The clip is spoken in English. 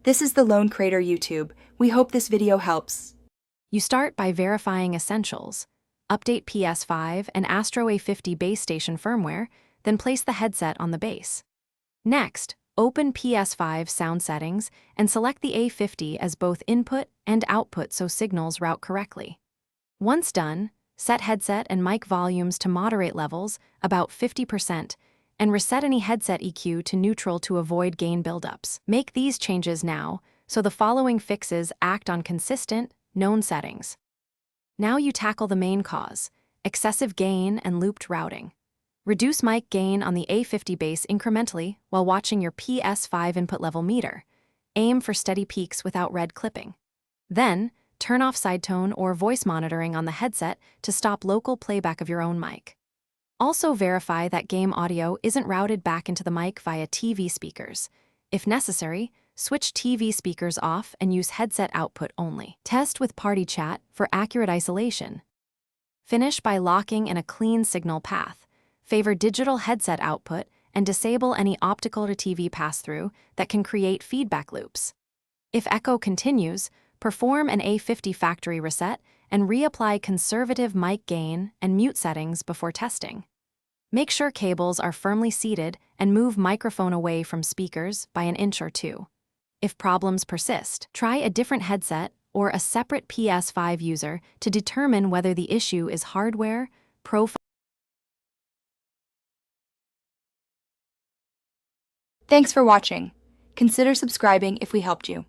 This is the Lone Crater YouTube. We hope this video helps. You start by verifying essentials. Update Ps5 and Astro A50 base station firmware, then place the headset on the base. Next, open Ps5 sound settings and select the A50 as both input and output so signals route correctly. Once done, set headset and mic volumes to moderate levels, about 50%, and reset any headset EQ to neutral to avoid gain buildups. Make these changes now, so the following fixes act on consistent, known settings. Now you tackle the main cause, excessive gain and looped routing. Reduce mic gain on the A50 base incrementally while watching your Ps5 input level meter. Aim for steady peaks without red clipping. Then, turn off sidetone or voice monitoring on the headset to stop local playback of your own mic. Also verify that game audio isn't routed back into the mic via TV speakers. If necessary, switch TV speakers off and use headset output only. Test with party chat for accurate isolation. Finish by locking in a clean signal path. Favor digital headset output and disable any optical to TV pass-through that can create feedback loops. If echo continues, perform an A50 factory reset and reapply conservative mic gain and mute settings before testing. Make sure cables are firmly seated and move microphone away from speakers by an inch or two. If problems persist, try a different headset or a separate Ps5 user to determine whether the issue is hardware, profile. Thanks for watching. Consider subscribing if we helped you.